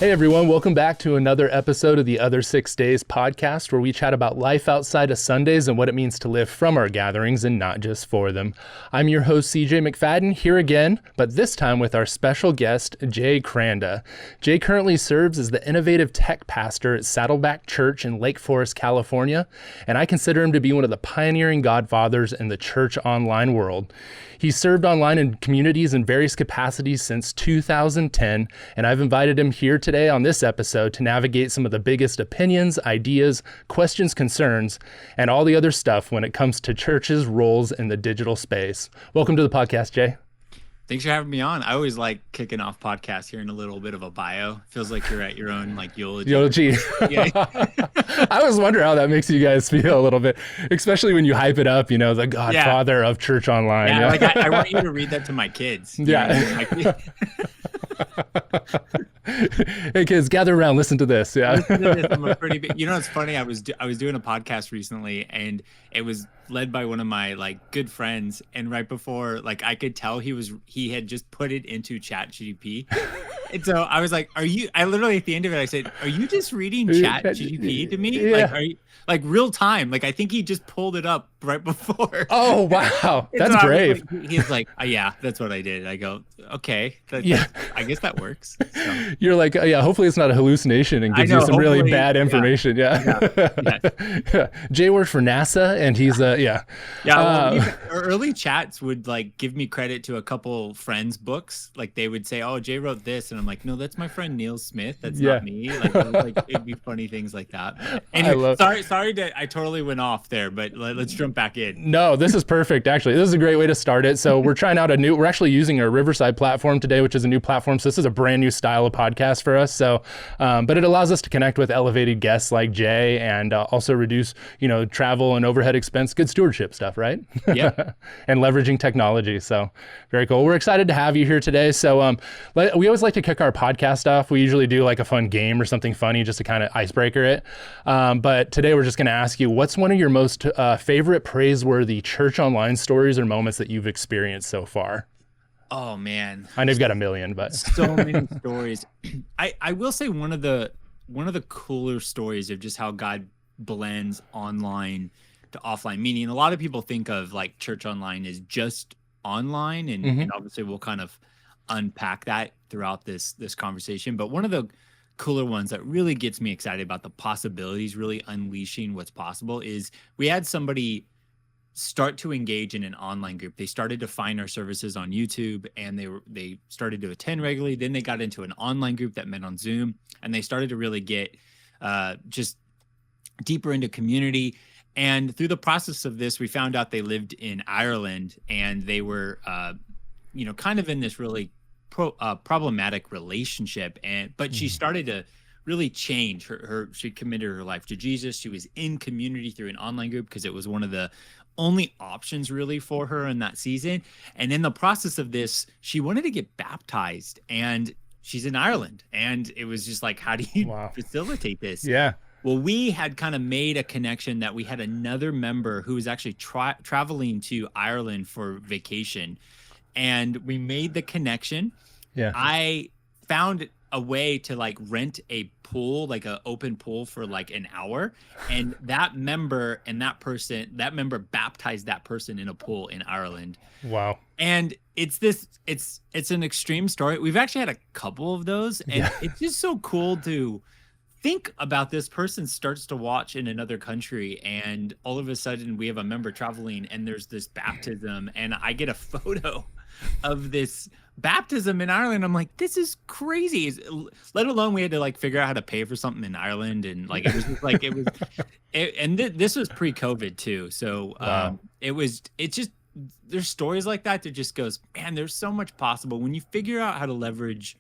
Hey everyone, welcome back to another episode of the Other 6 Days podcast, where we chat about life outside of Sundays and what it means to live from our gatherings and not just for them. I'm your host, CJ McFadden, here again, but this time with our special guest, Jay Kranda. Jay currently serves as the innovative tech pastor at Saddleback Church in Lake Forest, California, and I consider him to be one of the pioneering godfathers in the church online world. He's served online in communities in various capacities since 2010, and I've invited him here today on this episode to navigate some of the biggest opinions, ideas, questions, concerns, and all the other stuff when it comes to churches' roles in the digital space. Welcome to the podcast, Jay. Thanks for having me on. I always like kicking off podcasts, hearing a little bit of a bio. Feels like you're at your own eulogy. Yeah. I was wondering how that makes you guys feel a little bit, especially when you hype it up, the godfather of church online. Yeah. I want you to read that to my kids. Hey kids, gather around, listen to this. Yeah. Listen to this. I'm a pretty big, it's funny. I was doing a podcast recently, and it was led by one of my good friends. And right before, I could tell he had just put it into Chat GP. And so I was like, I literally at the end of it, I said, are you just reading Chat GP to me? Yeah. Are you real time? I think he just pulled it up right before. Oh, wow. That's brave. He's like, yeah, that's what I did. I go, okay. I guess that works. So. You're like, hopefully it's not a hallucination and gives you some really bad information. Yeah. Jay works for NASA, and he's, early chats would give me credit to a couple friends' books. They would say, oh, Jay wrote this. And I'm like, no, that's my friend Neil Smith. That's not me. It'd be funny things like that. Anyway, sorry that I totally went off there, but let's jump back in. No, this is perfect. Actually, this is a great way to start it. So we're trying out we're actually using a Riverside platform today, which is a new platform. So this is a brand new style of podcast for us. So, but it allows us to connect with elevated guests like Jay, and also reduce, travel and overhead expense, good stewardship stuff, right? Yeah. And leveraging technology. So very cool. We're excited to have you here today. So we always like to kick our podcast off. We usually do a fun game or something funny just to kind of icebreaker it. But today we're just going to ask you, what's one of your most favorite praiseworthy church online stories or moments that you've experienced so far? Oh man, I know you've got a million, but so many stories. I will say one of the cooler stories of just how God blends online to offline, meaning a lot of people think of church online as just online, and obviously we'll kind of unpack that throughout this conversation. But one of the cooler ones that really gets me excited about the possibilities, really unleashing what's possible, is we had somebody start to engage in an online group. They started to find our services on YouTube, and they started to attend regularly. Then they got into an online group that met on Zoom, and they started to really get just deeper into community. And through the process of this, we found out they lived in Ireland, and they were kind of in this really problematic relationship. But she started to really change she committed her life to Jesus. She was in community through an online group because it was one of the only options really for her in that season. And in the process of this, she wanted to get baptized, and she's in Ireland. And it was just how do you facilitate this? Yeah. Well, we had kind of made a connection that we had another member who was actually traveling to Ireland for vacation, and we made the connection. Yeah. I found a way to rent a pool, an open pool for an hour, and that member baptized that person in a pool in Ireland. Wow. And it's an extreme story. We've actually had a couple of those, and it's just so cool to think about. This person starts to watch in another country, and all of a sudden we have a member traveling, and there's this baptism, and I get a photo of this baptism in Ireland. I'm like, this is crazy. Let alone we had to figure out how to pay for something in Ireland, and it was just this was pre-COVID too. So wow. There's stories like that just goes, man, there's so much possible when you figure out how to leverage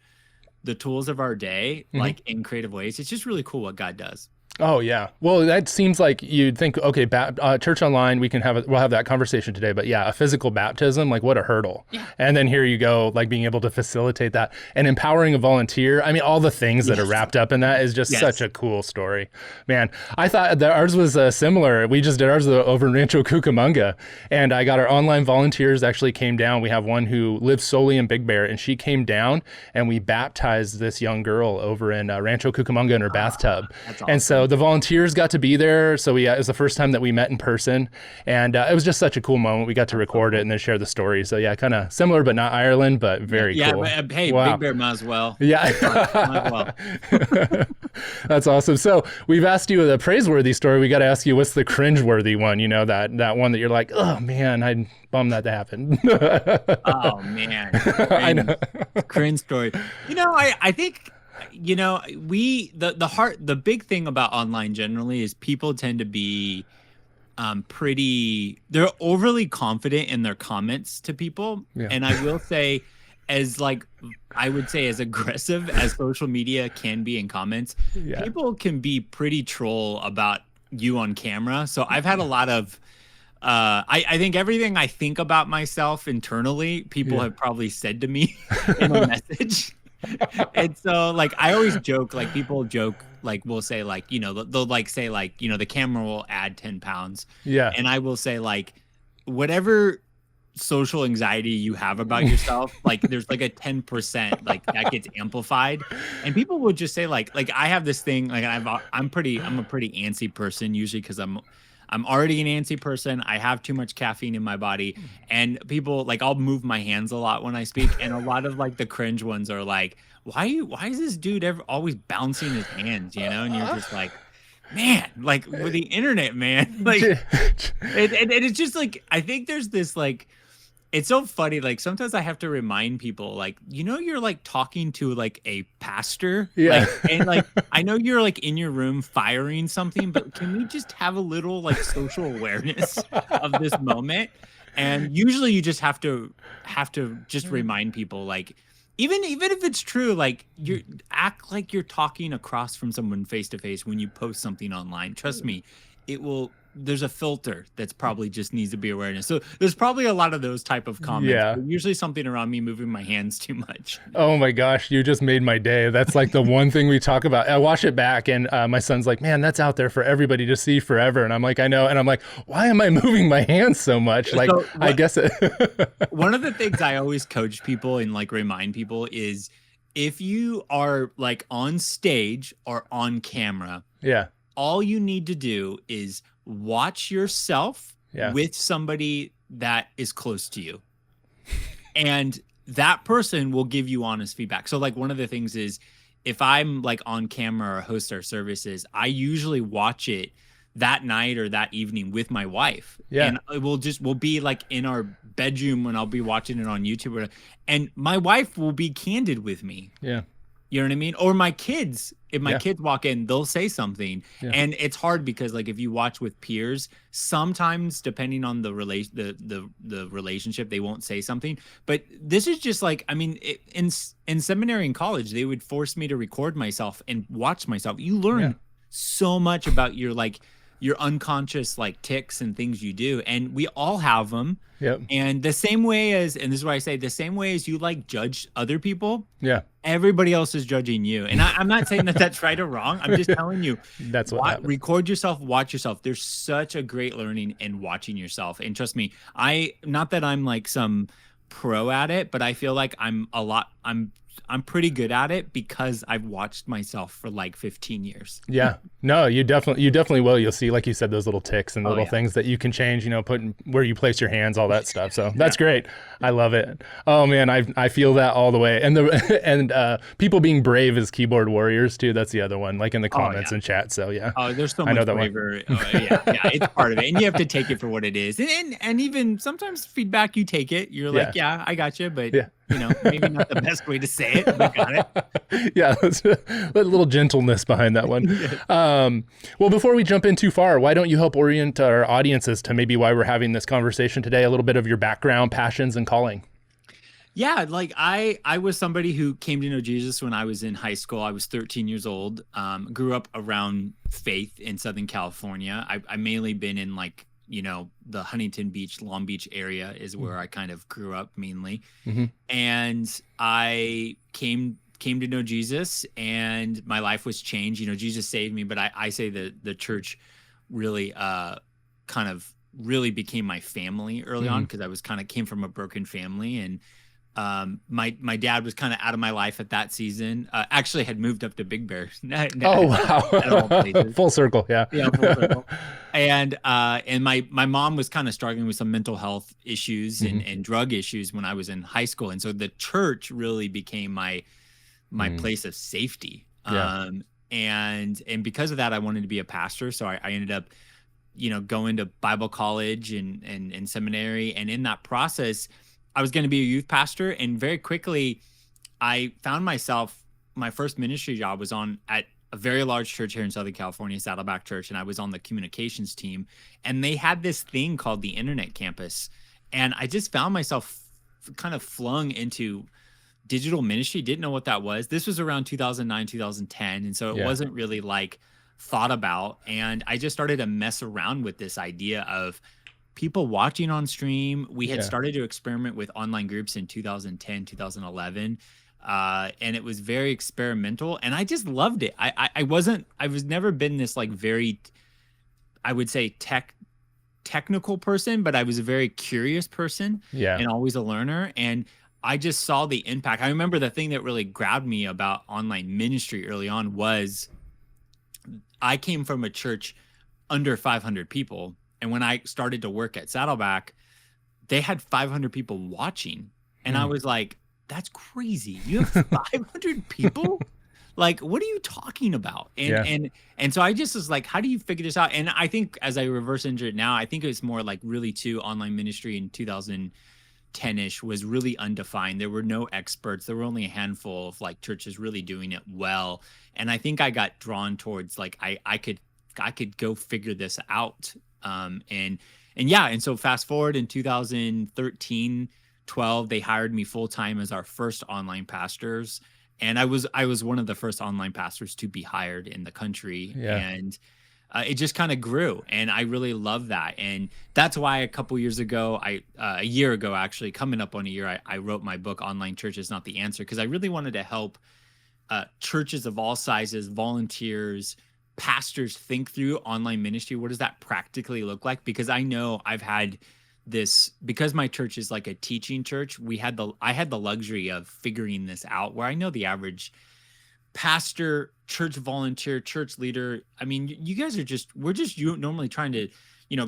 the tools of our day in creative ways. It's just really cool what God does. Oh yeah. Well, that seems like you'd think, okay, church online, we'll have that conversation today, but yeah, a physical baptism, like what a hurdle. Yeah. And then here you go, like being able to facilitate that and empowering a volunteer. I mean, all the things that are wrapped up in that is just such a cool story, man. I thought that ours was similar. We just did ours over in Rancho Cucamonga, and I got our online volunteers actually came down. We have one who lives solely in Big Bear, and she came down and we baptized this young girl over in Rancho Cucamonga in her bathtub. That's awesome. And so the volunteers got to be there. So it was the first time that we met in person. And it was just such a cool moment. We got to record it and then share the story. So yeah, kind of similar, but not Ireland, but very cool. Yeah, hey, wow. Big Bear might as well. Yeah. Might as well. That's awesome. So we've asked you the praiseworthy story. We got to ask you, what's the cringeworthy one? You know, that one that you're like, oh man, I'm bummed that happened. Oh man. I know. Cringe story. You know, I think, you know, the big thing about online generally is people tend to be they're overly confident in their comments to people. Yeah. And I will say, I would say as aggressive as social media can be in comments, people can be pretty troll about you on camera. So I've had a lot of I think everything I think about myself internally, people have probably said to me in a message. And so like I always joke, like people joke, like we'll say like, you know, they'll like say like, you know, the camera will add 10 pounds. Yeah. And I will say like whatever social anxiety you have about yourself, like there's like a 10% like that gets amplified. And people would just say like I have this thing, like I'm a pretty antsy person usually because I'm already an antsy person. I have too much caffeine in my body, and people like I'll move my hands a lot when I speak, and a lot of like the cringe ones are like, why is this dude always bouncing his hands, you know? And you're just like, man, like with the internet, man, like, and it's just like I think there's this like. It's so funny. Like sometimes I have to remind people, like, you know, you're like talking to like a pastor. Yeah. Like, and like, I know you're like in your room firing something, but can we just have a little like social awareness of this moment? And usually you just have to just remind people, like, even if it's true, like you act like you're talking across from someone face to face when you post something online. Trust me, there's a filter that's probably just needs to be awareness. So there's probably a lot of those type of comments. Yeah. Usually something around me moving my hands too much. Oh my gosh, you just made my day. That's like the one thing we talk about. I watch it back and my son's like, man, that's out there for everybody to see forever. And I'm like, I know. And I'm like, why am I moving my hands so much? Like, so I guess it. One of the things I always coach people and like remind people is if you are like on stage or on camera, all you need to do is watch yourself with somebody that is close to you. And that person will give you honest feedback. So like one of the things is if I'm like on camera or host our services, I usually watch it that night or that evening with my wife. Yeah. And we'll be like in our bedroom when I'll be watching it on YouTube. And my wife will be candid with me. Yeah. You know what I mean? Or my kids, if my kids walk in, they'll say something. Yeah. And it's hard because like if you watch with peers, sometimes depending on the relationship, they won't say something. But this is just like, I mean, in seminary and college, they would force me to record myself and watch myself. You learn so much about your unconscious like tics and things you do. And we all have them. Yep. And the same way as, and this is why I say the same way as you like judge other people. Yeah. Everybody else is judging you. And I'm not saying that that's right or wrong. I'm just telling you, that's what happens. Record yourself, watch yourself. There's such a great learning in watching yourself. And trust me, not that I'm like some pro at it, but I feel like I'm pretty good at it because I've watched myself for like 15 years. Yeah, no, you definitely will. You'll see, like you said, those little tics and little things that you can change, you know, putting where you place your hands, all that stuff. So that's great. I love it. Oh man, I feel that all the way. And people being brave as keyboard warriors too. That's the other one, like in the comments and chat. So yeah. Oh, there's so much bravery. Yeah, it's part of it. And you have to take it for what it is. And even sometimes feedback, you take it. You're like, yeah, I got you. But you know, maybe not the best way to say it, but got it. Yeah, a little gentleness behind that one. Well, before we jump in too far, why don't you help orient our audiences to maybe why we're having this conversation today, a little bit of your background, passions, and calling? Yeah, like I was somebody who came to know Jesus when I was in high school. I was 13 years old. Grew up around faith in Southern California. I mainly been in like, the Huntington Beach, Long Beach area is where I kind of grew up mainly. Mm-hmm. And I came to know Jesus, and my life was changed. Jesus saved me, but I say that the church really kind of really became my family early on, because I was came from a broken family. And my dad was kind of out of my life at that season. Actually had moved up to Big Bear. Oh, wow. Full circle. Yeah. Yeah, full circle. And my mom was kind of struggling with some mental health issues and drug issues when I was in high school. And so the church really became my place of safety. Yeah. And because of that, I wanted to be a pastor. So I ended up, going to Bible college and seminary. And in that process, I was going to be a youth pastor. And very quickly, I found myself, my first ministry job was at a very large church here in Southern California, Saddleback Church. And I was on the communications team. And they had this thing called the Internet Campus. And I just found myself kind of flung into digital ministry. Didn't know what that was. This was around 2009, 2010. And so it wasn't really like thought about. And I just started to mess around with this idea of people watching on stream. We had started to experiment with online groups in 2010, 2011. And it was very experimental, and I just loved it. I was never been this like very, I would say technical person, but I was a very curious person and always a learner. And I just saw the impact. I remember the thing that really grabbed me about online ministry early on was I came from a church under 500 people. And when I started to work at Saddleback, they had 500 people watching. And I was like, that's crazy. You have 500 people? Like, what are you talking about? And so I just was like, how do you figure this out? And I think as I reverse engineer it now, I think it was more like really too, online ministry in 2010-ish was really undefined. There were no experts. There were only a handful of like churches really doing it well. And I think I got drawn towards like, I could go figure this out. And so fast forward in 2013, 12, they hired me full time as our first online pastors. And I was one of the first online pastors to be hired in the country. And it just kind of grew, and I really love that. And that's why a couple years ago, a year ago, actually coming up on a year, I wrote my book, Online Church is Not the Answer, because I really wanted to help churches of all sizes, volunteers, pastors think through online ministry. What does that practically look like? Because I know I've had this, because my church is like a teaching church, I had the luxury of figuring this out, where I know the average pastor, church volunteer, church leader, I mean, you guys are we're just normally trying to,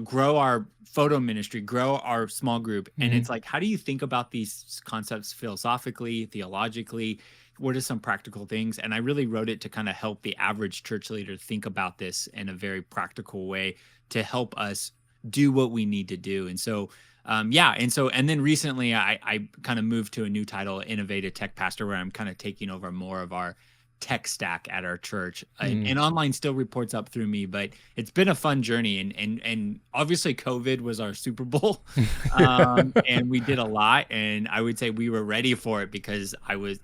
grow our photo ministry, grow our small group. And it's like, how do you think about these concepts philosophically, theologically? What are some practical things? And I really wrote it to kind of help the average church leader think about this in a very practical way to help us do what we need to do. And so, and then recently I kind of moved to a new title, Innovative Tech Pastor, where I'm kind of taking over more of our tech stack at our church. And online still reports up through me, but it's been a fun journey. And obviously COVID was our Super Bowl. And we did a lot, and I would say we were ready for it because I was,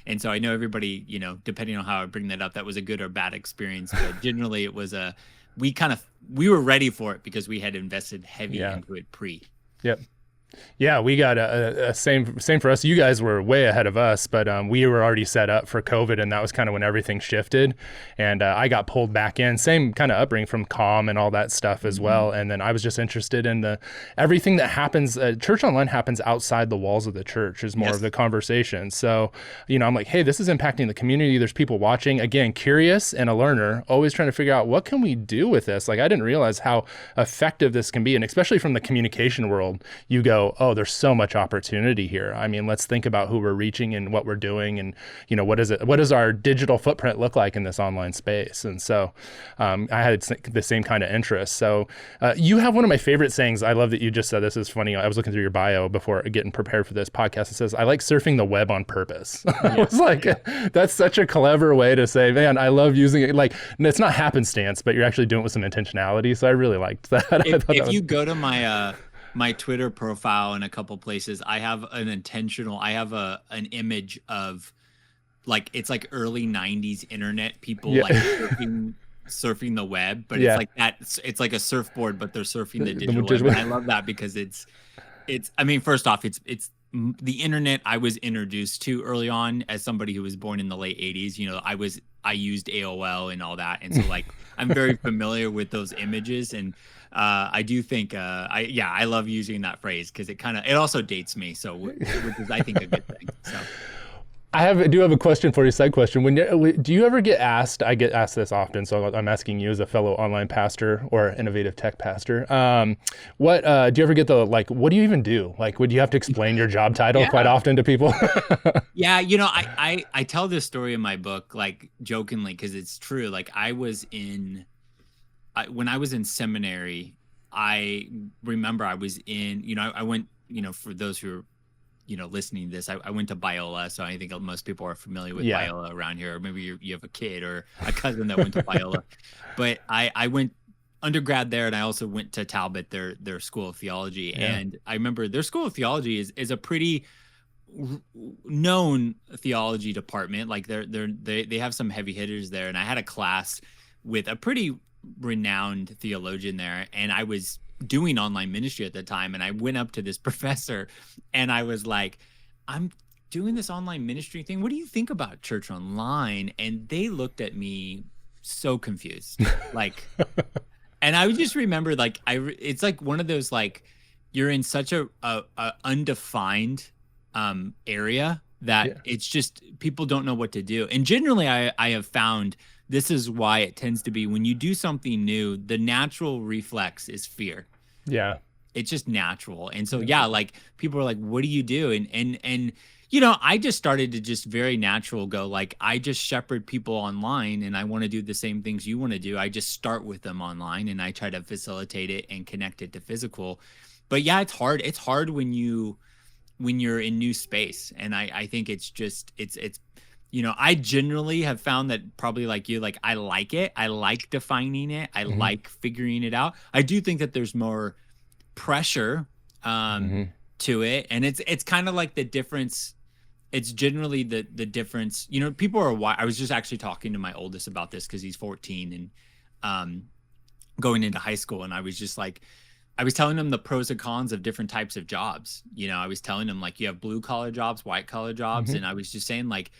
and so I know everybody, depending on how I bring that up, that was a good or bad experience, but generally it was we were ready for it because we had invested heavy into it pre. Yep. Yeah, we got a same for us. You guys were way ahead of us, but we were already set up for COVID, and that was kind of when everything shifted. And I got pulled back in, same kind of upbringing from comm and all that stuff as well. And then I was just interested in everything that happens. Church online happens outside the walls of the church is more of the conversation. So, I'm like, hey, this is impacting the community. There's people watching. Again, curious and a learner, always trying to figure out what can we do with this. Like, I didn't realize how effective this can be, and especially from the communication world, you go, oh, there's so much opportunity here. I mean, let's think about who we're reaching and what we're doing, and what does our digital footprint look like in this online space? And so I had the same kind of interest. So you have one of my favorite sayings. I love that you just said this. Is funny. I was looking through your bio before getting prepared for this podcast. It says, I like surfing the web on purpose. I was like, that's such a clever way to say, man, I love using it. Like, it's not happenstance, but you're actually doing it with some intentionality. So I really liked that. If you go to my my Twitter profile in a couple places, I have an image of like, it's like early 90s internet people Yeah. like surfing the web, but Yeah. it's like a surfboard, but they're surfing the The digital web. digital- And I love that because I mean, first off, it's the internet I was introduced to early on as somebody who was born in the late 80s. You know, I used AOL and all that. And so like, I'm very familiar with those images. And I do think, I love using that phrase because it also dates me. So, which is, I think, a good thing. So. I do have a question for you, side question. Do you ever get asked, I get asked this often, so I'm asking you as a fellow online pastor or innovative tech pastor, what do you ever get like, what do you even do? Like, would you have to explain your job title quite often to people? Yeah, you know, I tell this story in my book, like jokingly, because it's true. Like when I was in seminary, I remember I was in, you know, I went, you know, for those who are, you know, listening to this, I went to Biola, so I think most people are familiar with Biola around here, or maybe you have a kid or a cousin that went to Biola. But I went undergrad there, and I also went to Talbot, their school of theology. Yeah. And I remember their school of theology is a pretty known theology department. Like they have some heavy hitters there, and I had a class with a pretty renowned theologian there, and I was doing online ministry at the time, and I went up to this professor and I was like, I'm doing this online ministry thing, what do you think about church online? And they looked at me so confused, like and I would just remember, like, it's like one of those, like, you're in such a undefined area that it's just people don't know what to do. And generally I have found this is why it tends to be when you do something new, the natural reflex is fear. Yeah. It's just natural. And so, like people are like, what do you do? And, you know, I just started to just very natural go, like, I just shepherd people online and I want to do the same things you want to do. I just start with them online and I try to facilitate it and connect it to physical. But yeah, it's hard. It's hard when you're in new space. And I think it's just, it's, you know, I generally have found that probably like you, like, I like it. I like defining it. I like figuring it out. I do think that there's more pressure to it. And it's kind of like the difference. It's generally the difference. You know, people are, I was just actually talking to my oldest about this because he's 14 and going into high school. And I was just like, I was telling him the pros and cons of different types of jobs. You know, I was telling him, like, you have blue collar jobs, white collar jobs. And I was just saying, like,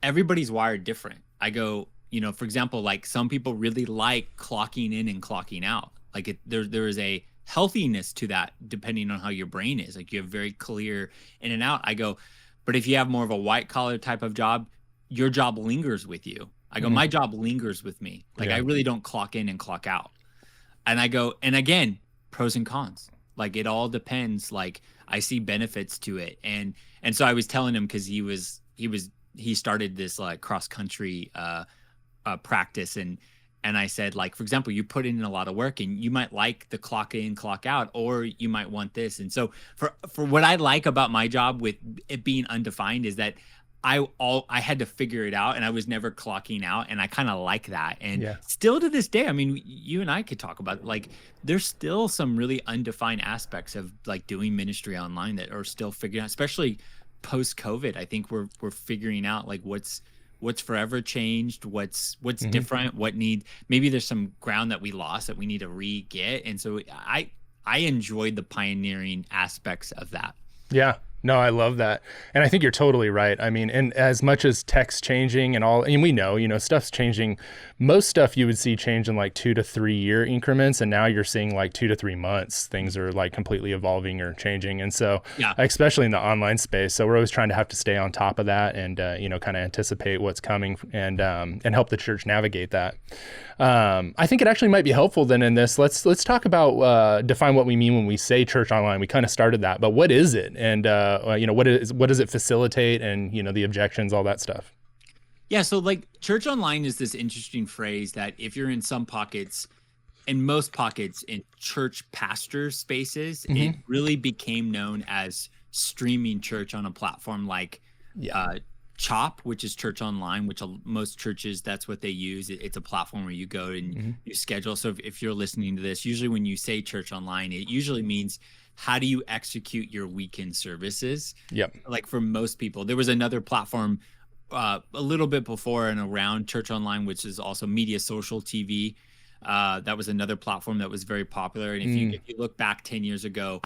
everybody's wired different. I go, you know, for example, like some people really like clocking in and clocking out. Like there is a healthiness to that depending on how your brain is. Like you have very clear in and out. I go, but if you have more of a white collar type of job, your job lingers with you. I go, my job lingers with me. Like I really don't clock in and clock out. And I go, and again, pros and cons. Like it all depends. Like I see benefits to it. And so I was telling him, because he started this like cross country practice, and I said, like, for example, you put in a lot of work and you might like the clock in, clock out, or you might want this. And so for what I like about my job with it being undefined is that I had to figure it out, and I was never clocking out, and I kind of like that. And still to this day, I mean, you and I could talk about it, like there's still some really undefined aspects of like doing ministry online that are still figuring out, especially post-COVID. I think we're figuring out like what's forever changed, what's different, maybe there's some ground that we lost that we need to re-get. And so I enjoyed the pioneering aspects of that. Yeah. No, I love that. And I think you're totally right. I mean, and as much as tech's changing and all, and we know, you know, stuff's changing. Most stuff you would see change in like 2 to 3 year increments. And now you're seeing like 2 to 3 months, things are like completely evolving or changing. And so, especially in the online space. So we're always trying to have to stay on top of that and, you know, kind of anticipate what's coming and help the church navigate that. I think it actually might be helpful then in this. Let's talk about, define what we mean when we say church online. We kind of started that, but what is it? And, you know, what does it facilitate, and, you know, the objections, all that stuff. Yeah. So like church online is this interesting phrase that if you're in some pockets, in most pockets in church pastor spaces, it really became known as streaming church on a platform like Chop, which is church online, which most churches, that's what they use. It's a platform where you go and you schedule. So if you're listening to this, usually when you say church online, it usually means how do you execute your weekend services? Yep. Like for most people, there was another platform a little bit before and around Church Online, which is also Media Social TV. That was another platform that was very popular. And if you look back 10 years ago,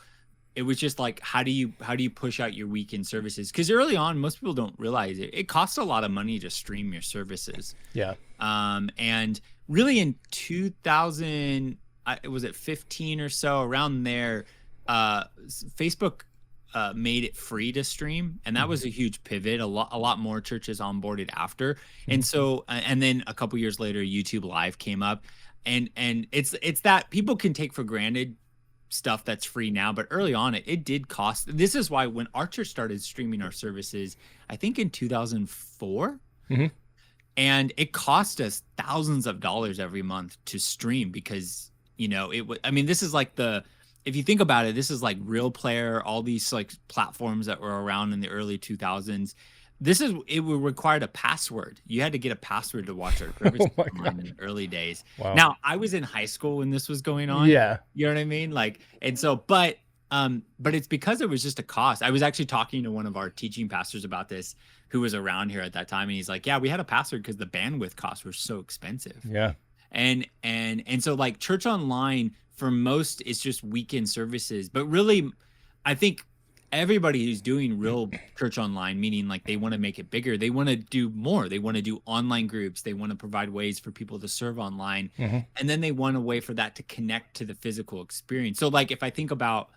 it was just like, how do you push out your weekend services? Because early on, most people don't realize it costs a lot of money to stream your services. Yeah. And really in 2000, was it 15 or so, around there, Facebook made it free to stream, and that was a huge pivot. A lot more churches onboarded after, and so and then a couple years later, YouTube Live came up, and it's that people can take for granted stuff that's free now, but early on it did cost. This is why when our church started streaming our services, I think in 2004, and it cost us thousands of dollars every month to stream, because it was, I mean, this is like if you think about it, this is like Real Player, all these like platforms that were around in the early 2000s. It would require a password. You had to get a password to watch our service in the early days. Wow. Now, I was in high school when this was going on. Yeah. You know what I mean? Like, and so, but it's because it was just a cost. I was actually talking to one of our teaching pastors about this, who was around here at that time. And he's like, yeah, we had a password because the bandwidth costs were so expensive. Yeah. And so like Church Online for most is just weekend services, but really, I think everybody who's doing real church online, meaning like they want to make it bigger, they want to do more. They want to do online groups. They want to provide ways for people to serve online. And then they want a way for that to connect to the physical experience. So like, if I think about,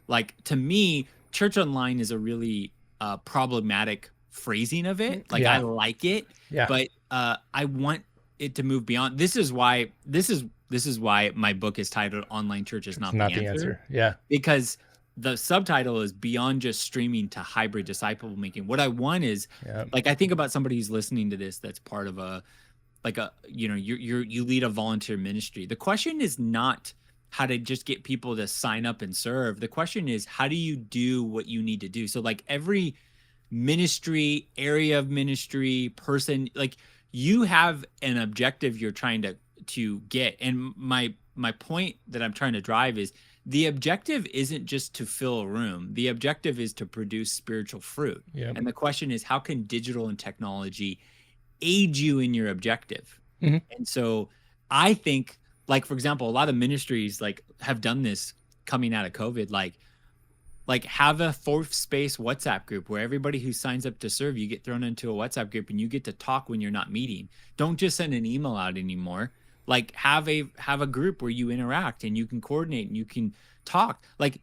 like, to me, church online is a really problematic phrasing of it. Like, I like it, but I want it to move beyond. This is why my book is titled Online Church is Not the Answer. Yeah. Because the subtitle is Beyond Just Streaming to Hybrid Disciple Making. What I want is, like, I think about somebody who's listening to this that's part of you lead a volunteer ministry. The question is not how to just get people to sign up and serve. The question is, how do you do what you need to do? So like every ministry, area of ministry, person, like you have an objective you're trying to get. And my point that I'm trying to drive is, the objective isn't just to fill a room. The objective is to produce spiritual fruit. And the question is, how can digital and technology aid you in your objective? And so I think, like, for example, a lot of ministries like have done this coming out of COVID, like have a fourth space WhatsApp group where everybody who signs up to serve, you get thrown into a WhatsApp group and you get to talk when you're not meeting. Don't just send an email out anymore. Like have a group where you interact and you can coordinate and you can talk. Like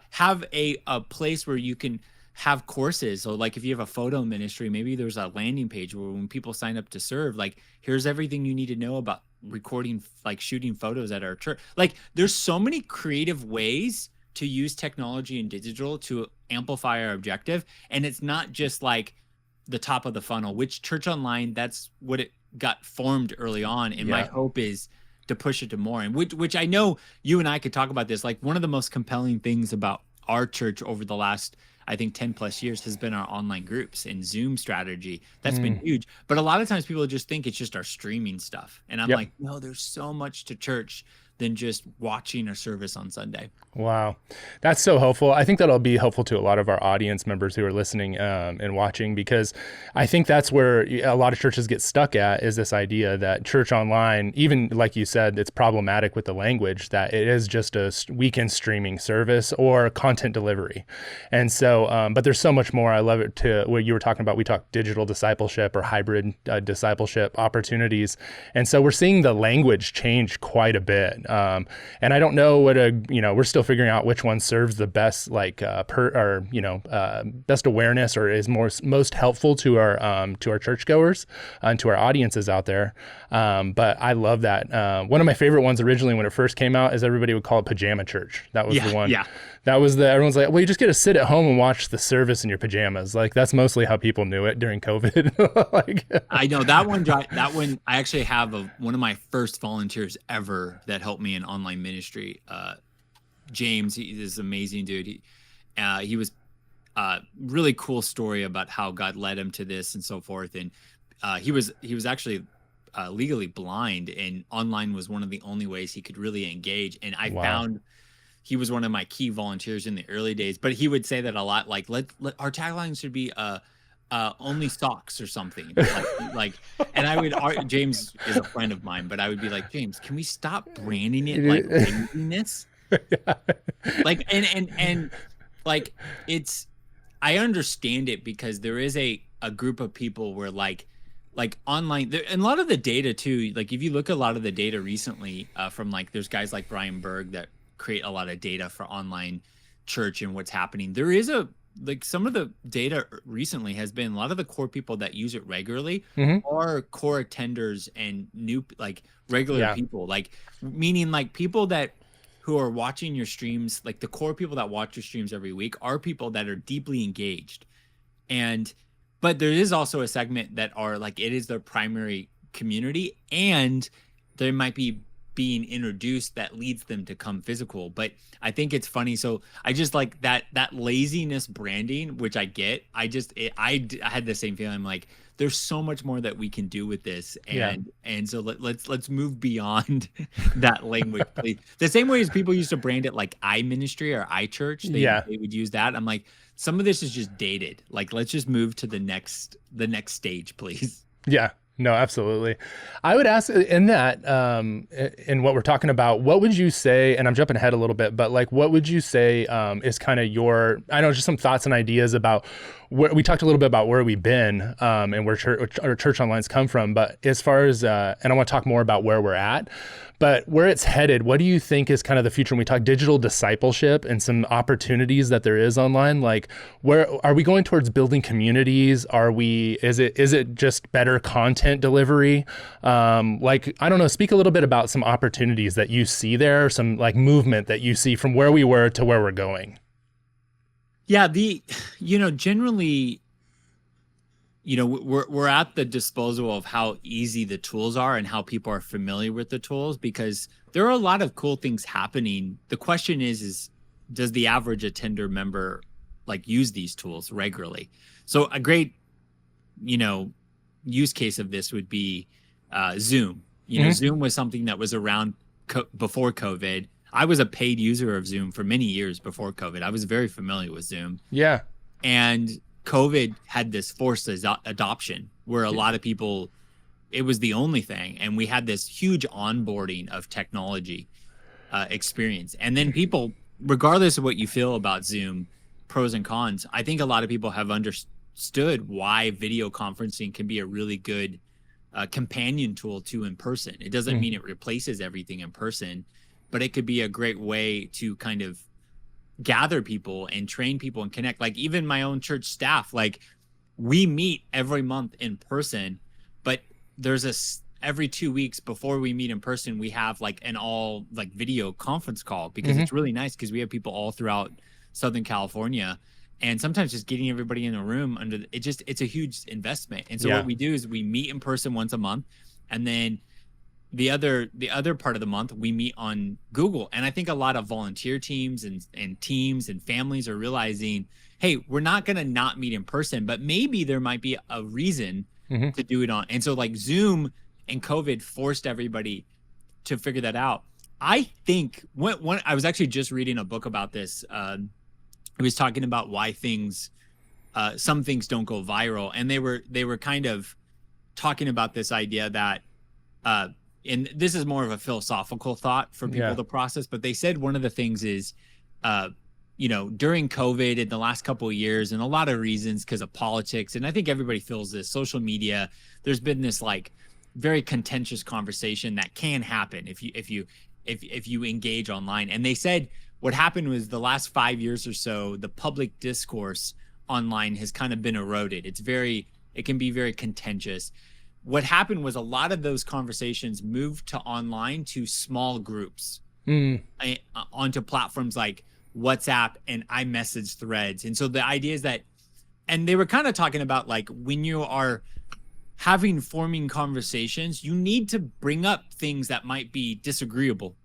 have a place where you can have courses. So like if you have a photo ministry, maybe there's a landing page where when people sign up to serve, like here's everything you need to know about recording, like shooting photos at our church. Like there's so many creative ways to use technology and digital to amplify our objective. And it's not just like the top of the funnel, which Church Online, that's what it got formed early on. And my hope is to push it to more. And which I know you and I could talk about this. Like one of the most compelling things about our church over the last, I think 10 plus years has been our online groups and Zoom strategy. That's been huge. But a lot of times people just think it's just our streaming stuff. And I'm like, no, there's so much to church than just watching a service on Sunday. Wow. That's so helpful. I think that'll be helpful to a lot of our audience members who are listening and watching, because I think that's where a lot of churches get stuck at, is this idea that church online, even like you said, it's problematic with the language, that it is just a weekend streaming service or content delivery. And so, but there's so much more. I love it to what you were talking about. We talked digital discipleship or hybrid discipleship opportunities. And so we're seeing the language change quite a bit. And I don't know we're still figuring out which one serves the best, best awareness, or is most helpful to our churchgoers and to our audiences out there. But I love that. One of my favorite ones originally when it first came out is everybody would call it pajama church. That was the one. Yeah. That was everyone's like, well, you just get to sit at home and watch the service in your pajamas. Like that's mostly how people knew it during COVID. I know that one. I actually have one of my first volunteers ever that helped me in online ministry. James, he is an amazing dude. He was really cool story about how God led him to this and so forth. And he was actually legally blind, and online was one of the only ways he could really engage. And I found he was one of my key volunteers in the early days, but he would say that a lot, like let our tagline should be only socks or something, like and I would James is a friend of mine, but I would be like, James, can we stop branding it like laziness? Yeah. Like and like it's, I understand it because there is a group of people where like online there, and a lot of the data too, like if you look at a lot of the data recently from like there's guys like Brian Berg that create a lot of data for online church and what's happening. There is like some of the data recently has been a lot of the core people that use it regularly are core attenders and new like regular people, like meaning like people that who are watching your streams, like the core people that watch your streams every week are people that are deeply engaged. But there is also a segment that are like, it is their primary community and they might be being introduced that leads them to come physical. But I think it's funny. So I just like that laziness branding, which I get. I had the same feeling. I'm like, there's so much more that we can do with this. And so let's move beyond that language, please. The same way as people used to brand it like iMinistry or iChurch. They would use that. I'm like, some of this is just dated. Like, let's just move to the next stage, please. Yeah. No, absolutely. I would ask in that, in what we're talking about, what would you say, and I'm jumping ahead a little bit, but like, what would you say is kind of I know just some thoughts and ideas about where we talked a little bit about where we've been and where church online's come from, but as far as, and I want to talk more about where we're at, but where it's headed, what do you think is kind of the future? When we talk digital discipleship and some opportunities that there is online, like where are we going towards building communities? Is it just better content delivery? Like, I don't know, speak a little bit about some opportunities that you see there, some like movement that you see from where we were to where we're going. Yeah, generally, we're at the disposal of how easy the tools are and how people are familiar with the tools, because there are a lot of cool things happening. The question is does the average attender member like use these tools regularly? So a great, use case of this would be Zoom. Zoom was something that was around before COVID. I was a paid user of Zoom for many years before COVID. I was very familiar with Zoom. Yeah. And COVID had this forced adoption where a lot of people, it was the only thing. And we had this huge onboarding of technology experience. And then people, regardless of what you feel about Zoom, pros and cons, I think a lot of people have understood why video conferencing can be a really good companion tool to in person. It doesn't mean it replaces everything in person, but it could be a great way to kind of gather people and train people and connect. Like even my own church staff, like we meet every month in person, but there's every 2 weeks before we meet in person, we have like an all like video conference call, because it's really nice because we have people all throughout Southern California. And sometimes just getting everybody in a room it's a huge investment. And so what we do is we meet in person once a month, and then the other part of the month we meet on Google. And I think a lot of volunteer teams and teams and families are realizing, hey, we're not going to not meet in person, but maybe there might be a reason to do it on. And so like Zoom and COVID forced everybody to figure that out. I think when I was actually just reading a book about this, it was talking about why some things don't go viral. And they were kind of talking about this idea that, and this is more of a philosophical thought for people to process, but they said one of the things is, during COVID in the last couple of years, and a lot of reasons because of politics, and I think everybody feels this, social media, there's been this like very contentious conversation that can happen if you engage online. And they said what happened was the last 5 years or so, the public discourse online has kind of been eroded. It can be very contentious. What happened was a lot of those conversations moved to online to small groups onto platforms like WhatsApp and iMessage threads. And so the idea is that, and they were kind of talking about like when you are forming conversations, you need to bring up things that might be disagreeable.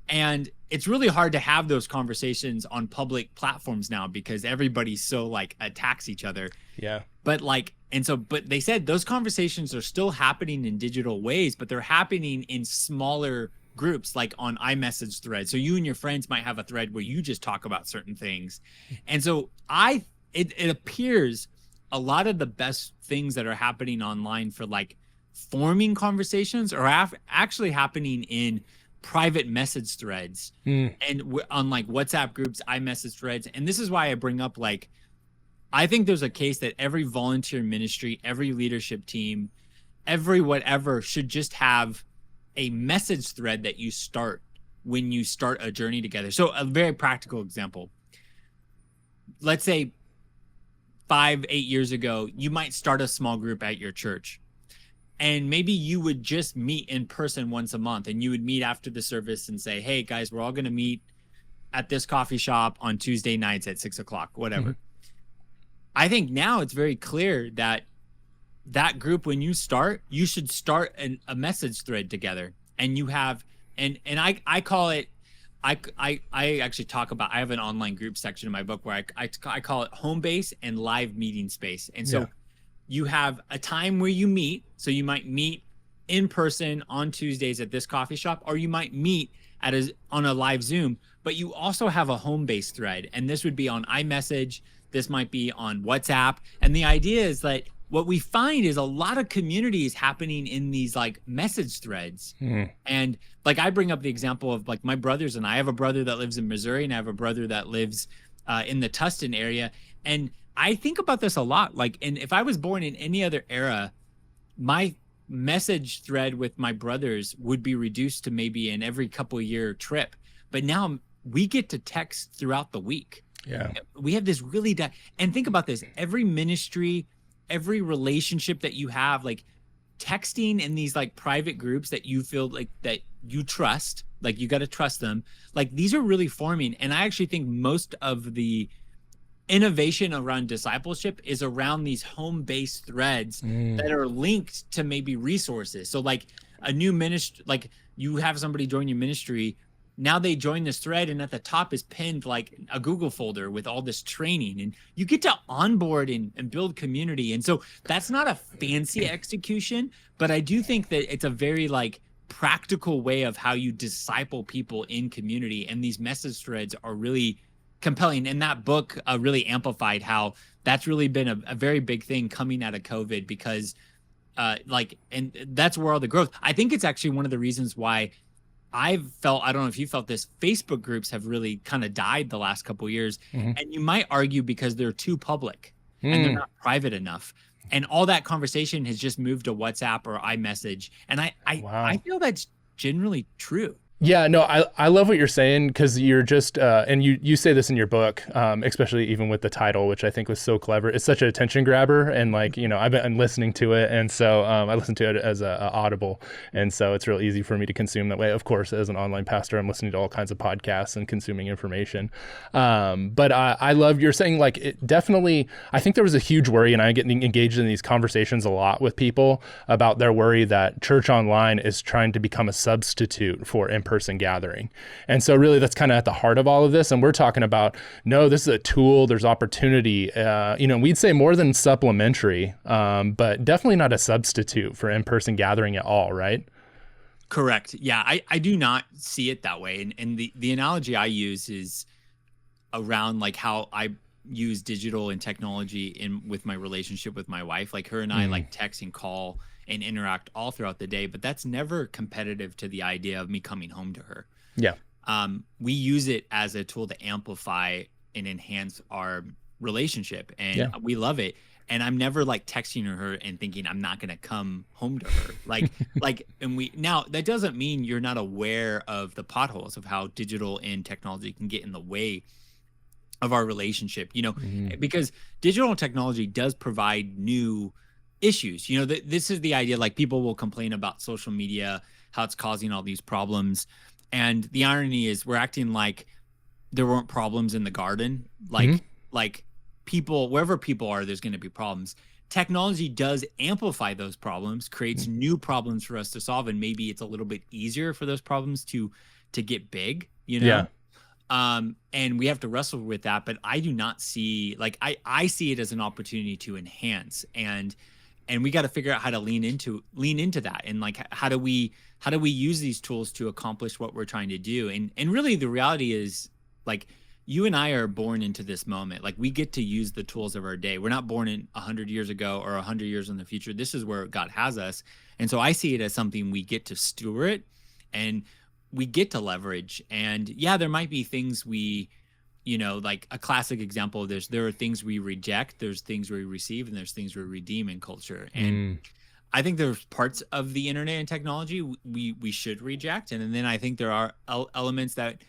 And it's really hard to have those conversations on public platforms now because everybody's so like attacks each other. Yeah. But but they said those conversations are still happening in digital ways, but they're happening in smaller groups like on iMessage threads. So you and your friends might have a thread where you just talk about certain things. And so it appears a lot of the best things that are happening online for like forming conversations are actually happening in private message threads and on like WhatsApp groups, iMessage threads. And this is why I bring up, like, I think there's a case that every volunteer ministry, every leadership team, every whatever should just have a message thread that you start when you start a journey together. So a very practical example, let's say 5-8 years ago, you might start a small group at your church, and maybe you would just meet in person once a month, and you would meet after the service and say, hey guys, we're all going to meet at this coffee shop on Tuesday nights at 6:00, whatever. I think now it's very clear that that group, when you start, you should start a message thread together, and you have, and I call it, I actually talk about, I have an online group section in my book where I call it home base and live meeting space. And so you have a time where you meet. So you might meet in person on Tuesdays at this coffee shop, or you might meet on a live Zoom, but you also have a home base thread. And this would be on iMessage. This might be on WhatsApp. And the idea is that what we find is a lot of communities happening in these like message threads. And like, I bring up the example of like my brothers, and I have a brother that lives in Missouri, and I have a brother that lives in the Tustin area. And I think about this a lot. Like, and if I was born in any other era, my message thread with my brothers would be reduced to maybe an every couple year trip. But now we get to text throughout the week. Yeah. We have this really, and think about this, every ministry, every relationship that you have, like texting in these like private groups that you feel like that you trust, like you got to trust them. Like, these are really forming. And I actually think most of the innovation around discipleship is around these home-based threads that are linked to maybe resources. So like a new ministry, like you have somebody join your ministry, now they join this thread, and at the top is pinned like a Google folder with all this training, and you get to onboard and build community. And so that's not a fancy execution, but I do think that it's a very like practical way of how you disciple people in community. And these message threads are really compelling. And that book really amplified how that's really been a very big thing coming out of COVID, because and that's where all the growth, I think it's actually one of the reasons why I've felt, I don't know if you felt this, Facebook groups have really kind of died the last couple of years. And you might argue because they're too public and they're not private enough. And all that conversation has just moved to WhatsApp or iMessage. And I feel that's generally true. Yeah, no, I love what you're saying, because you're just, and you say this in your book, especially even with the title, which I think was so clever. It's such an attention grabber, and like, you know, I've been listening to it, and so I listen to it as a Audible, and so it's real easy for me to consume that way. Of course, as an online pastor, I'm listening to all kinds of podcasts and consuming information. But I love you're saying, like, it definitely, I think there was a huge worry, and I get engaged in these conversations a lot with people about their worry that church online is trying to become a substitute for in-person gathering. And so really that's kind of at the heart of all of this. And we're talking about, no, this is a tool, there's opportunity, we'd say more than supplementary, but definitely not a substitute for in-person gathering at all, right? Correct. Yeah, I do not see it that way. And the analogy I use is around like how I use digital and technology with my relationship with my wife. Like her and I like text and call and interact all throughout the day, but that's never competitive to the idea of me coming home to her. Yeah. We use it as a tool to amplify and enhance our relationship, and we love it. And I'm never like texting her and thinking I'm not going to come home to her. Now that doesn't mean you're not aware of the potholes of how digital and technology can get in the way of our relationship, because digital technology does provide new issues. This is the idea, like people will complain about social media, how it's causing all these problems. And the irony is we're acting like there weren't problems in the garden. Like people, wherever people are, there's going to be problems. Technology does amplify those problems, creates new problems for us to solve. And maybe it's a little bit easier for those problems to get big, Yeah. And we have to wrestle with that. But I do not see, like, I see it as an opportunity to enhance. And and we got to figure out how to lean into that, and like how do we use these tools to accomplish what we're trying to do. And really the reality is, like, you and I are born into this moment. Like, we get to use the tools of our day. We're not born in 100 years ago or 100 years in the future. This is where God has us. And so I see it as something we get to steward and we get to leverage. And yeah, there might be things we, like a classic example, there are things we reject, there's things we receive, and there's things we redeem in culture. And I think there's parts of the internet and technology we should reject. And then I think there are elements that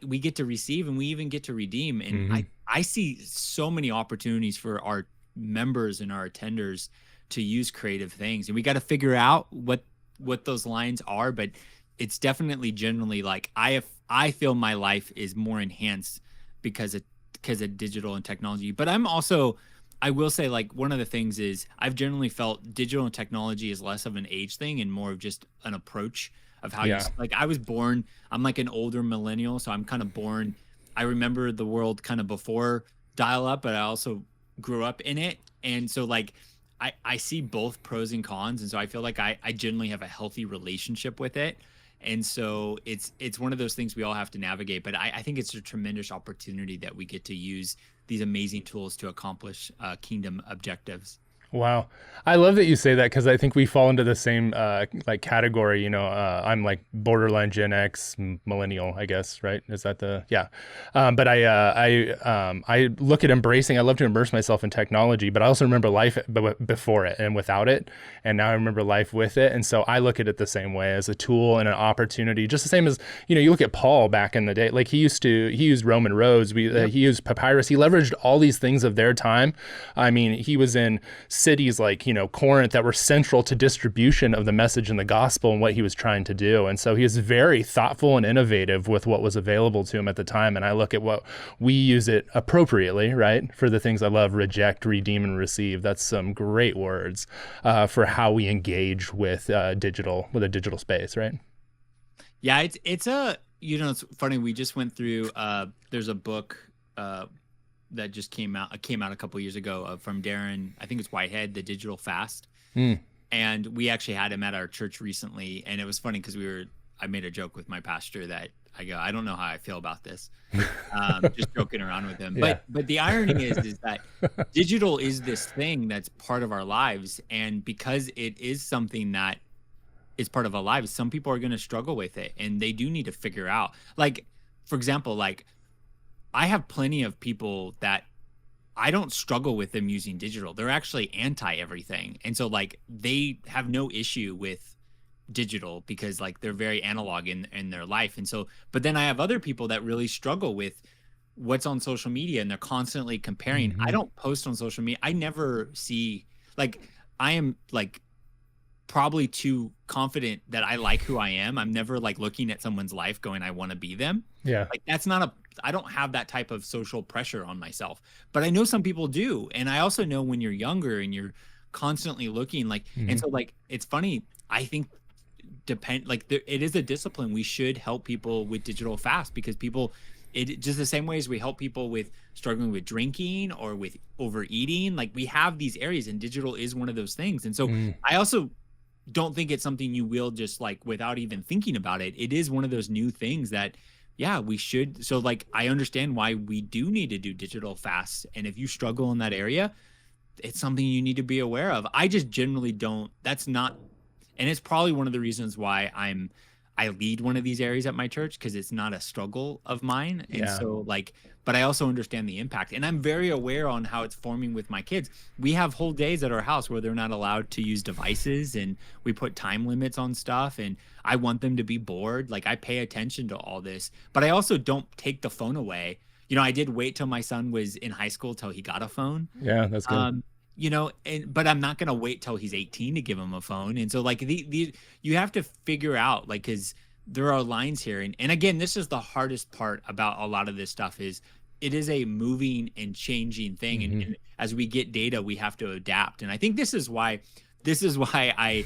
we get to receive, and we even get to redeem. And I see so many opportunities for our members and our attenders to use creative things. And we got to figure out what those lines are. But it's definitely generally like I feel my life is more enhanced because of digital and technology. But I will say, like, one of the things is I've generally felt digital and technology is less of an age thing and more of just an approach of how like, I was born, I'm like an older millennial, so I'm kind of born, I remember the world kind of before dial up, but I also grew up in it. And so like I see both pros and cons, and so I feel like I generally have a healthy relationship with it. And so it's one of those things we all have to navigate. But I think it's a tremendous opportunity that we get to use these amazing tools to accomplish kingdom objectives. Wow. I love that you say that, because I think we fall into the same like category. I'm like borderline Gen X millennial, I guess, right? Is that but I look at embracing, I love to immerse myself in technology, but I also remember life before it and without it. And now I remember life with it. And so I look at it the same way, as a tool and an opportunity, just the same as, you look at Paul back in the day, like he used Roman roads. He used papyrus. He leveraged all these things of their time. I mean, he was in cities like, Corinth, that were central to distribution of the message and the gospel and what he was trying to do. And so he was very thoughtful and innovative with what was available to him at the time. And I look at what we use it appropriately, right? For the things I love: reject, redeem, and receive. That's some great words for how we engage with a digital space, right? Yeah, it's funny. We just went through, there's a book, that just came out a couple years ago from Darren, I think it's Whitehead, The Digital Fast. And we actually had him at our church recently. And it was funny because I made a joke with my pastor that I don't know how I feel about this. Just joking around with him. Yeah. But the irony is that digital is this thing that's part of our lives. And because it is something that is part of our lives, some people are going to struggle with it, and they do need to figure out, like, for example, like, I have plenty of people that I don't struggle with them using digital. They're actually anti everything. And so like they have no issue with digital because like they're very analog in their life. And so, but then I have other people that really struggle with what's on social media, and they're constantly comparing. I don't post on social media. I never see, like, I am like probably too confident that I like who I am. I'm never like looking at someone's life going, I want to be them. Yeah. Like that's not I don't have that type of social pressure on myself, but I know some people do. And I also know when you're younger and you're constantly looking like, and so like, it's funny. I think it is a discipline. We should help people with digital fast, because it just the same way as we help people with struggling with drinking or with overeating, like we have these areas, and digital is one of those things. And so I also don't think it's something you will just like without even thinking about it. It is one of those new things that, yeah, we should. So like, I understand why we do need to do digital fast. And if you struggle in that area, it's something you need to be aware of. I just generally don't, that's not, and it's probably one of the reasons why I lead one of these areas at my church, because it's not a struggle of mine. And so like, but I also understand the impact, and I'm very aware on how it's forming with my kids. We have whole days at our house where they're not allowed to use devices, and we put time limits on stuff, and I want them to be bored. Like I pay attention to all this, but I also don't take the phone away. I did wait till my son was in high school till he got a phone. Yeah, that's good. But I'm not going to wait till he's 18 to give him a phone. And so like you have to figure out, like, cause there are lines here. And again, this is the hardest part about a lot of this stuff is it is a moving and changing thing. And as we get data, we have to adapt. And I think this is why I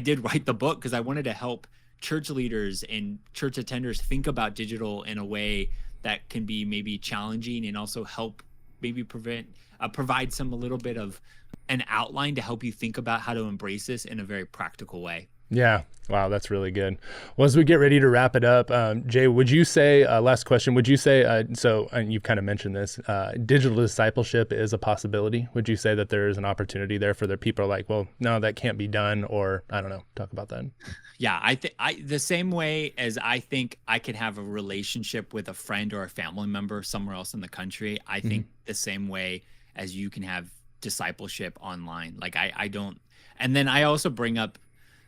did write the book, because I wanted to help church leaders and church attenders think about digital in a way that can be maybe challenging and also help maybe provide a little bit of an outline to help you think about how to embrace this in a very practical way. Yeah. Wow. That's really good. Well, as we get ready to wrap it up, Jay, would you say, last question, would you say, and you've kind of mentioned this, digital discipleship is a possibility. Would you say that there is an opportunity there for the people like, well, no, that can't be done, or I don't know, talk about that. Yeah. The same way as I think I could have a relationship with a friend or a family member somewhere else in the country, I think the same way as you can have discipleship online. Like I don't, and then I also bring up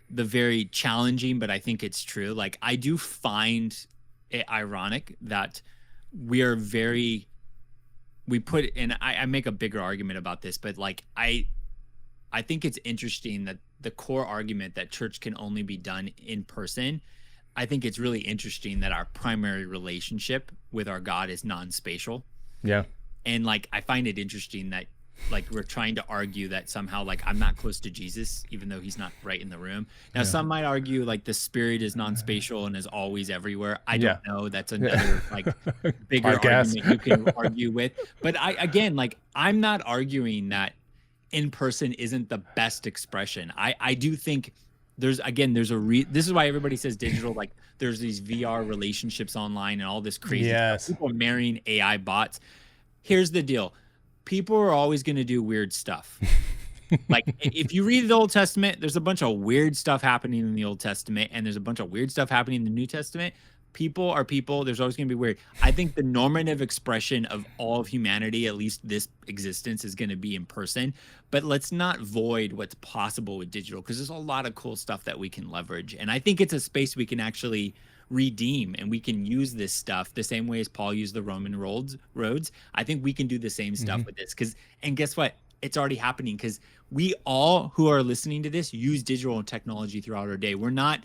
the very challenging, but I think it's true. Like I do find it ironic that we put in, I make a bigger argument about this, but like I think it's interesting that the core argument that church can only be done in person. I think it's really interesting that our primary relationship with our God is non-spatial. Yeah. And like, I find it interesting that like we're trying to argue that somehow like I'm not close to Jesus, even though he's not right in the room. Now, some might argue like the Spirit is non-spatial and is always everywhere. I don't know. That's another like bigger argument you can argue with. But I'm not arguing that in person isn't the best expression. I do think this is why everybody says digital, like there's these VR relationships online and all this crazy stuff. People marrying AI bots. Here's the deal. People are always going to do weird stuff. Like if you read the Old Testament, there's a bunch of weird stuff happening in the Old Testament, and there's a bunch of weird stuff happening in the New Testament. People are people. There's always going to be weird. I think the normative expression of all of humanity, at least this existence, is going to be in person. But let's not void what's possible with digital, because there's a lot of cool stuff that we can leverage. And I think it's a space we can actually redeem, and we can use this stuff the same way as Paul used the Roman roads. I think we can do the same stuff with this, and guess what? It's already happening, because we all who are listening to this use digital technology throughout our day. We're not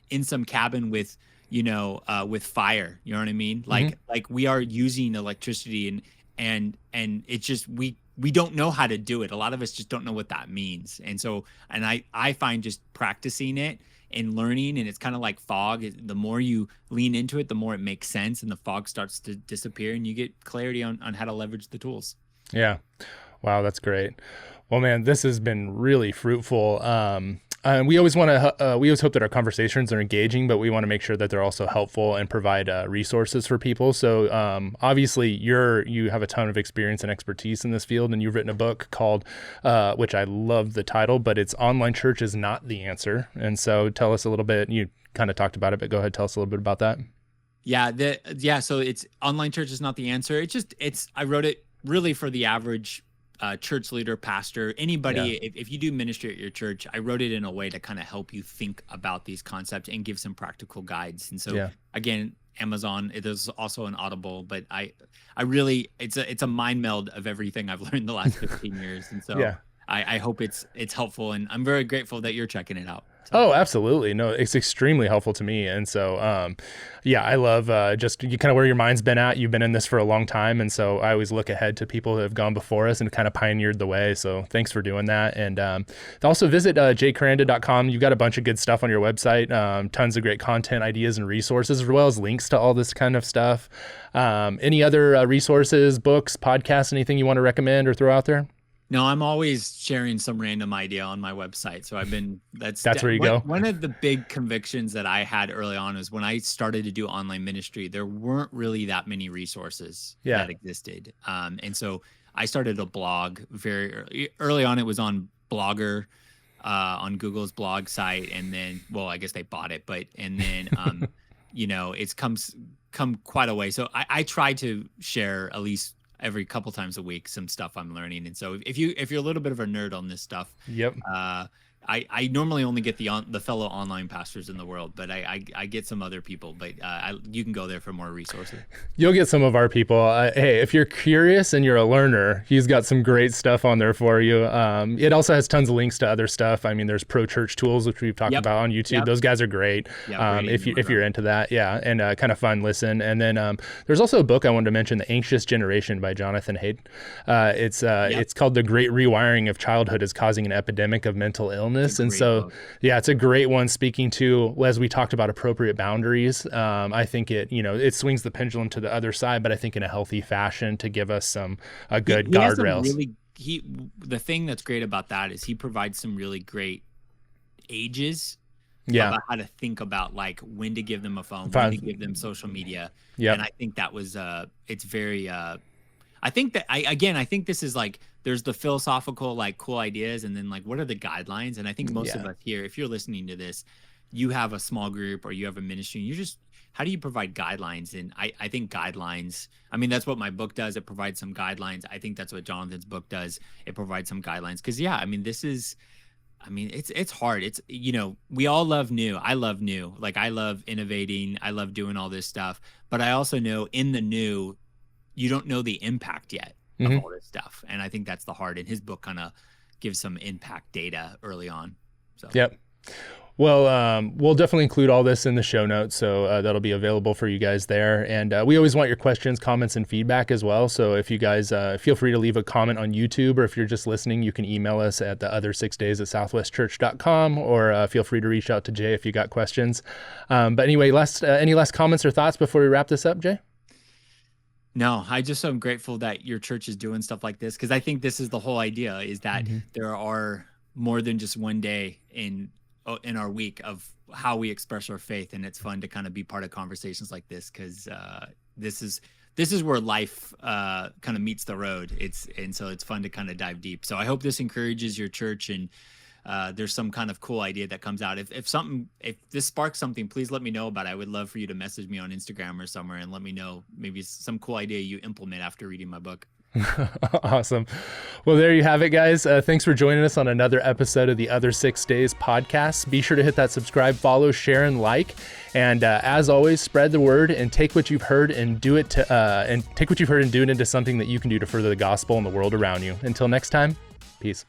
in some cabin with with fire, you know what I mean? Like we are using electricity, and it's just we don't know how to do it. A lot of us just don't know what that means. And so, and I find just practicing it and learning, and it's kind of like fog. The more you lean into it, the more it makes sense, and the fog starts to disappear, and you get clarity on how to leverage the tools. Yeah. Wow, that's great. Well, man, this has been really fruitful. We always hope that our conversations are engaging, but we want to make sure that they're also helpful and provide resources for people. So obviously you have a ton of experience and expertise in this field, and you've written a book called, which I love the title, but it's Online Church is Not the Answer. And so tell us a little bit, you kind of talked about it, but go ahead, tell us a little bit about that. So it's Online Church is Not the Answer. I wrote it really for the average church leader, pastor, anybody. If you do ministry at your church, I wrote it in a way to kind of help you think about these concepts and give some practical guides. And so again, Amazon, there's also an Audible, but I really, it's a mind meld of everything I've learned the last 15 years. And so I hope it's helpful, and I'm very grateful that you're checking it out. So. Oh, absolutely. No, it's extremely helpful to me. And so, I love just you kind of where your mind's been at. You've been in this for a long time. And so I always look ahead to people who have gone before us and kind of pioneered the way. So thanks for doing that. And also visit jkranda.com. You've got a bunch of good stuff on your website, tons of great content, ideas, and resources, as well as links to all this kind of stuff. Any other resources, books, podcasts, anything you want to recommend or throw out there? No, I'm always sharing some random idea on my website. So that's where you go. One of the big convictions that I had early on is when I started to do online ministry, there weren't really that many resources that existed. And so I started a blog very early on. It was on Blogger, on Google's blog site. And then, well, I guess they bought it, and then, it's come quite a way. So I try to share at least every couple times a week some stuff I'm learning. And so if you're a little bit of a nerd on this stuff, I normally only get the fellow online pastors in the world, but I get some other people, but you can go there for more resources. You'll get some of our people. Hey, if you're curious and you're a learner, he's got some great stuff on there for you. It also has tons of links to other stuff. I mean, there's pro church tools, which we've talked about on YouTube. Those guys are great. If you're into that, and kind of fun listen. And then there's also a book I wanted to mention, The Anxious Generation by Jonathan Haidt. It's called The Great Rewiring of Childhood is Causing an Epidemic of Mental Illness. wellness. And so, yeah, it's a great one speaking to, as we talked about, appropriate boundaries. I think it swings the pendulum to the other side, but I think in a healthy fashion to give us a good guardrails. The thing that's great about that is he provides some really great ages about how to think about like when to give them a phone, when to give them social media. And I think that was it's very I think this is like, there's the philosophical, like cool ideas, and then like, what are the guidelines? And I think most of us here, if you're listening to this, you have a small group or you have a ministry, and how do you provide guidelines? And I think guidelines, I mean, that's what my book does. It provides some guidelines. I think that's what Jonathan's book does. It provides some guidelines. Cause I mean, it's hard. It's, we all love new. I love new. Like, I love innovating. I love doing all this stuff, but I also know in the new, you don't know the impact yet of all this stuff. And I think that's the hard. And his book kind of gives some impact data early on. So, yep. Well, we'll definitely include all this in the show notes, so that'll be available for you guys there. And we always want your questions, comments, and feedback as well. So if you guys feel free to leave a comment on YouTube, or if you're just listening, you can email us at theother6days@southwestchurch.com, or feel free to reach out to Jay if you got questions. But anyway, any last comments or thoughts before we wrap this up, Jay? No, I just am grateful that your church is doing stuff like this, because I think this is the whole idea, is that there are more than just one day in our week of how we express our faith, and it's fun to kind of be part of conversations like this, because this is where life kind of meets the road. So it's fun to kind of dive deep. So I hope this encourages your church, and there's some kind of cool idea that comes out. If this sparks something, please let me know about it. I would love for you to message me on Instagram or somewhere and let me know maybe some cool idea you implement after reading my book. Awesome. Well, there you have it, guys. Thanks for joining us on another episode of the Other 6 Days podcast. Be sure to hit that subscribe, follow, share, and like. And as always, spread the word and take what you've heard and do it into something that you can do to further the gospel in the world around you. Until next time, peace.